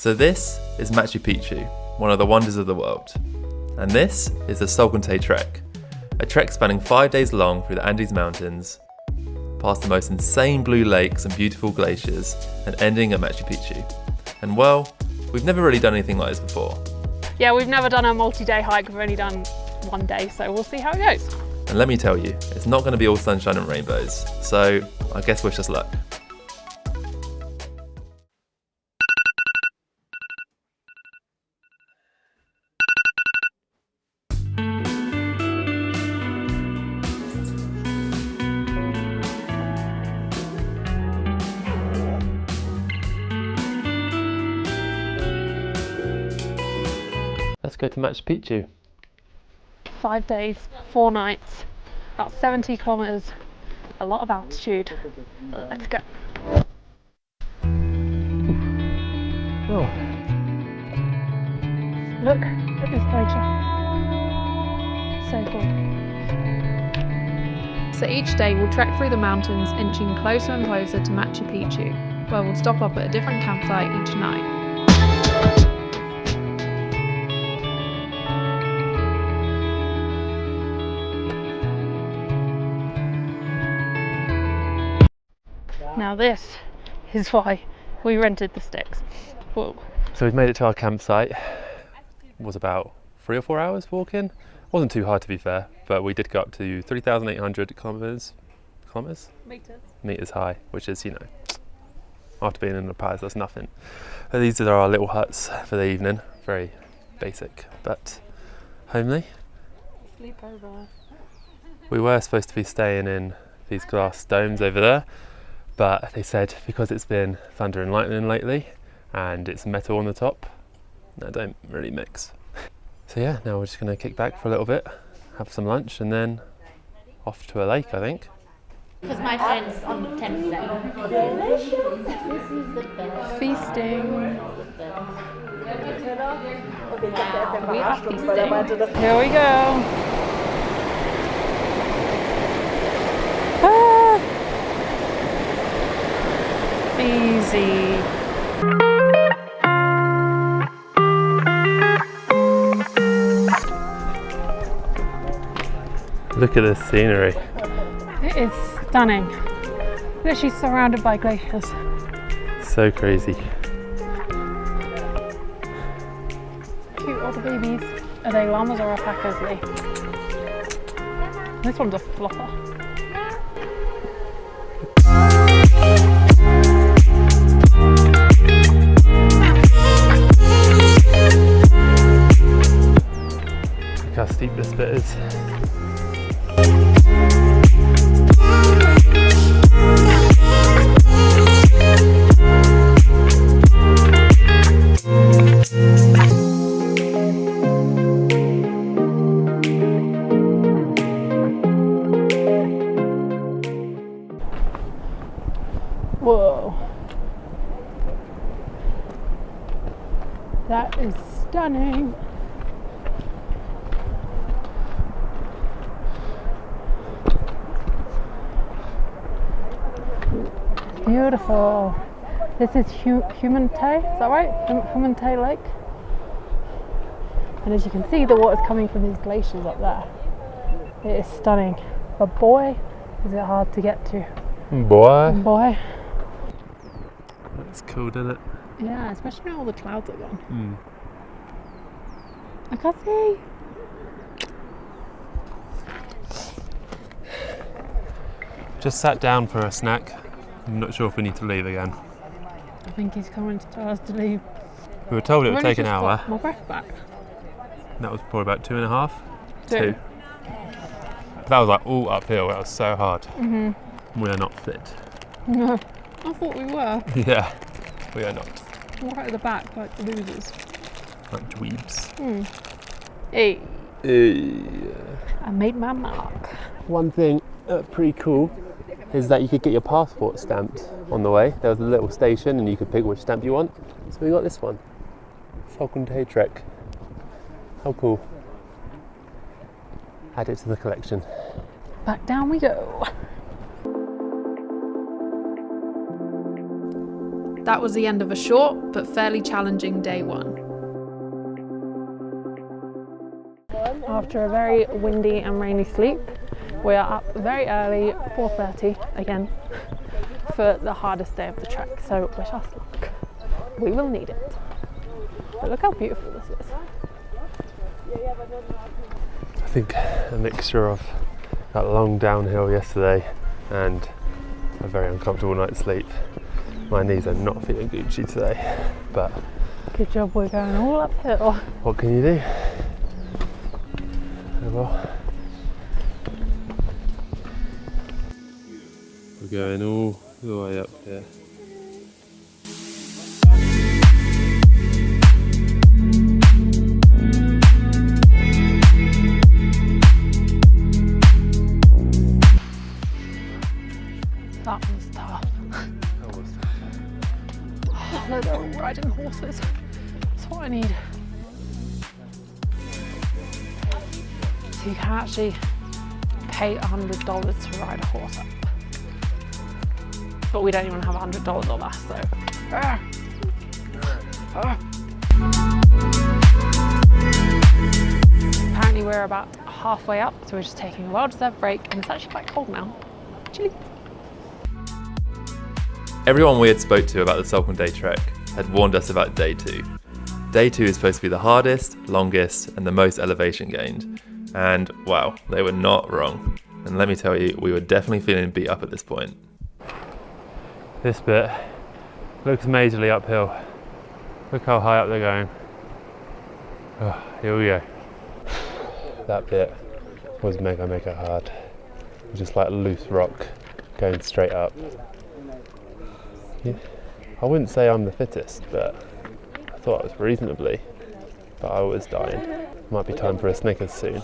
So this is Machu Picchu, one of the wonders of the world. And this is the Salkantay Trek, a trek spanning 5 days long through the Andes Mountains, past the most insane blue lakes and beautiful glaciers, and ending at Machu Picchu. And well, we've never really done anything like this before. Yeah, we've never done a multi-day hike, we've only done one day, so we'll see how it goes. And let me tell you, it's not going to be all sunshine and rainbows, so I guess wish us luck. Let's go to Machu Picchu. 5 days, 4 nights, about 70 kilometers, a lot of altitude. Let's go. Oh. Look at this glacier. So cool. So each day we'll trek through the mountains, inching closer and closer to Machu Picchu, where we'll stop up at a different campsite each night. Now this is why we rented the sticks. Whoa. So we've made it to our campsite. It was about 3 or 4 hours walking. Wasn't too hard to be fair, but we did go up to 3,800 meters high, which is, you know, after being in the pass, that's nothing. But these are our little huts for the evening. Very basic, but homely. Sleepover. We were supposed to be staying in these glass domes over there, but they said because it's been thunder and lightning lately and it's metal on the top, they don't really mix. So yeah, now we're just going to kick back for a little bit, have some lunch, and then off to a lake, I think. Because my friend's on 10%. Delicious! This is the best. Feasting. Wow. We are feasting. Here we go. Easy. Look at this scenery. It is stunning. Literally surrounded by glaciers. So crazy. Cute little babies. Are they llamas or alpacas, Lee? This one's a flopper. Look how steep this bit is. Whoa. That is stunning. Beautiful. This is Humantay, is that right? Humantay Lake. And as you can see, the water's coming from these glaciers up there. It is stunning. But boy, is it hard to get to. Boy. That's cool, isn't it? Yeah, especially when all the clouds are gone. I can't see. Just sat down for a snack. I'm not sure if we need to leave again. I think he's coming to tell us to leave. We were told it would take an hour. My breath back. That was probably about 2.5. Two. That was like all uphill. That was so hard. We are not fit. No, I thought we were. Yeah, we are not. Right at the back, like the losers. Like dweebs. Hey. Hey. I made my mark. One thing pretty cool is that you could get your passport stamped on the way. There was a little station and you could pick which stamp you want. So we got this one. Salkantay Trek. How cool. Add it to the collection. Back down we go. that was the end of a short but fairly challenging day one. After a very windy and rainy sleep, we are up very early, 4:30 again, for the hardest day of the trek. So wish us luck. We will need it. But look how beautiful this is. I think a mixture of that long downhill yesterday and a very uncomfortable night's sleep. My knees are not feeling Gucci today, but good job we're going all uphill. what can you do? Oh well. We're going all the way up here. That was tough. Oh, no, they're all riding horses. That's what I need. So you can actually pay $100 to ride a horse up. But we don't even have $100 on us, so. Apparently we're about halfway up, so we're just taking a well-deserved break, and it's actually quite cold now. Chilly. Everyone we had spoke to about the Salkantay Trek had warned us about day 2. Day 2 is supposed to be the hardest, longest, and the most elevation gained. And wow, they were not wrong. And let me tell you, we were definitely feeling beat up at this point. This bit looks majorly uphill. Look how high up they're going. Oh, here we go. That bit was mega hard. Just like loose rock going straight up. Yeah. I wouldn't say I'm the fittest, but I thought I was reasonably. But I was dying. Might be time for a Snickers soon.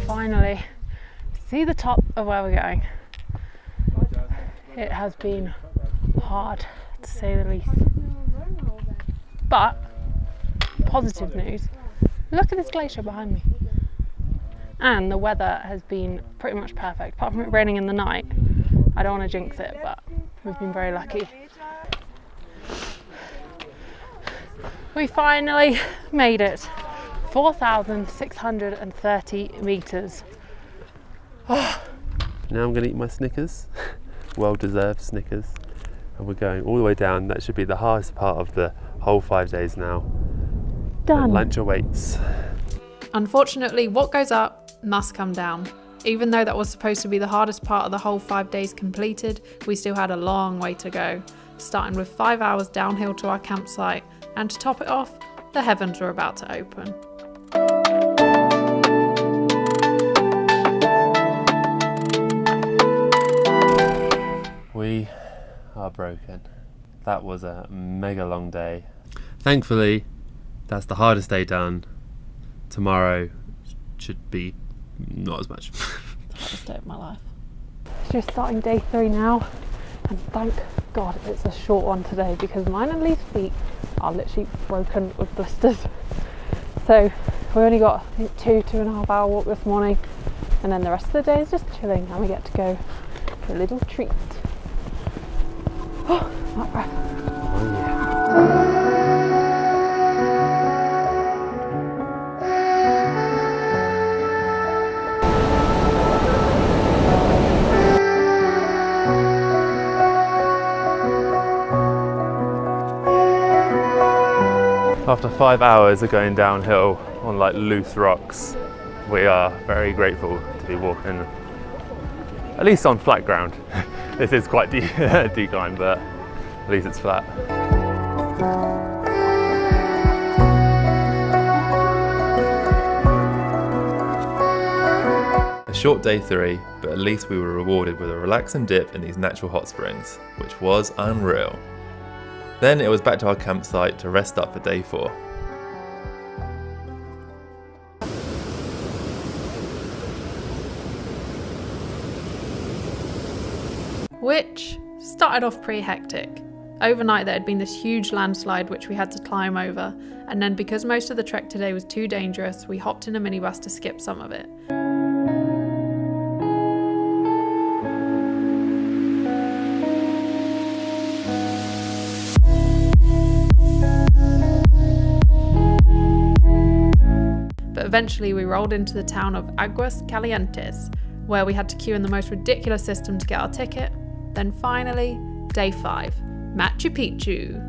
Finally see the top of where we're going. It has been hard, to say the least. But positive news, look at this glacier behind me. And the weather has been pretty much perfect, apart from it raining in the night. I don't want to jinx it, but we've been very lucky. We finally made it. 4,630 meters. Oh. Now I'm going to eat my Snickers, well-deserved Snickers, and we're going all the way down. That should be the hardest part of the whole 5 days now. Done. And lunch awaits. Unfortunately, what goes up must come down. Even though that was supposed to be the hardest part of the whole 5 days completed, we still had a long way to go, starting with 5 hours downhill to our campsite, and to top it off, the heavens were about to open. We are broken. That was a mega long day. Thankfully, that's the hardest day done. Tomorrow should be not as much. The hardest day of my life. It's just starting day 3 now, and thank God it's a short one today because mine and Lee's feet are literally broken with blisters. So we only got, I think, 2.5 hour walk this morning, and then the rest of the day is just chilling, and we get to go for a little treat. Oh, my breath. Oh yeah. After 5 hours of going downhill on like loose rocks, we are very grateful to be walking at least on flat ground. This is quite decline, but at least it's flat. A short day 3, but at least we were rewarded with a relaxing dip in these natural hot springs, which was unreal. Then it was back to our campsite to rest up for day 4. which started off pretty hectic. Overnight there had been this huge landslide which we had to climb over, and then because most of the trek today was too dangerous, we hopped in a minibus to skip some of it. But eventually we rolled into the town of Aguas Calientes, where we had to queue in the most ridiculous system to get our ticket. Then finally, day 5, Machu Picchu.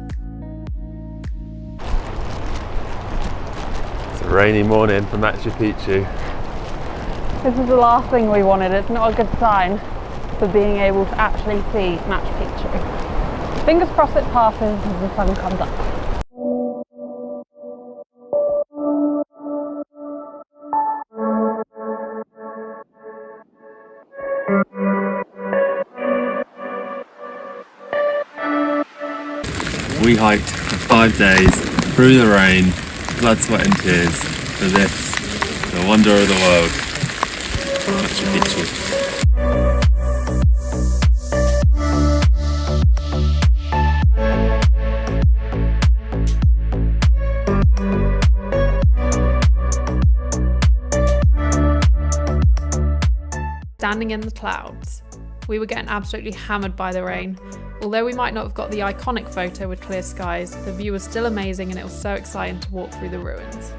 It's a rainy morning for Machu Picchu. This is the last thing we wanted. It's not a good sign for being able to actually see Machu Picchu. Fingers crossed it passes as the sun comes up. We hiked for 5 days through the rain, blood, sweat and tears for this, the wonder of the world, Machu Picchu. Standing in the clouds. We were getting absolutely hammered by the rain. Although we might not have got the iconic photo with clear skies, the view was still amazing and it was so exciting to walk through the ruins.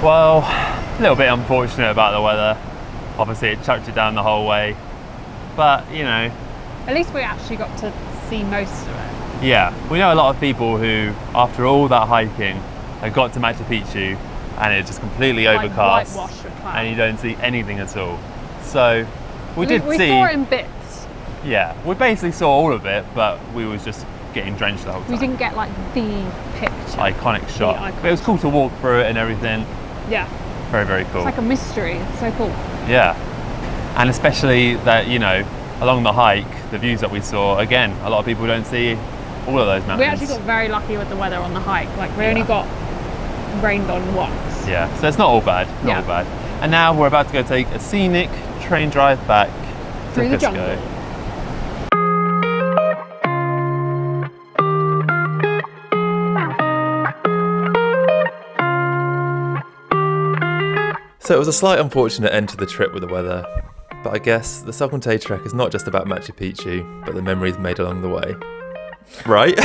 Well, a little bit unfortunate about the weather. Obviously it chucked it down the whole way, but you know. At least we actually got to see most of it. Yeah, we know a lot of people who, after all that hiking, have got to Machu Picchu and it's just completely overcast whitewashed with clouds. and you don't see anything at all. So we We see, saw it in bits. yeah, we basically saw all of it, but we was just getting drenched the whole time. We didn't get like the picture. Iconic shot. iconic But it was cool to walk through it and everything. Yeah. Very, very cool. It's like a mystery. It's so cool. Yeah, and especially that, you know, along the hike, the views that we saw, again, a lot of people don't see all of those mountains. We actually got very lucky with the weather on the hike. Like we only got rained on once. Yeah, so it's not all bad, not all bad. And now we're about to go take a scenic train drive back Through to the Cusco. jungle. So it was a slight unfortunate end to the trip with the weather, but I guess the Salkantay Trek is not just about Machu Picchu, but the memories made along the way. Right?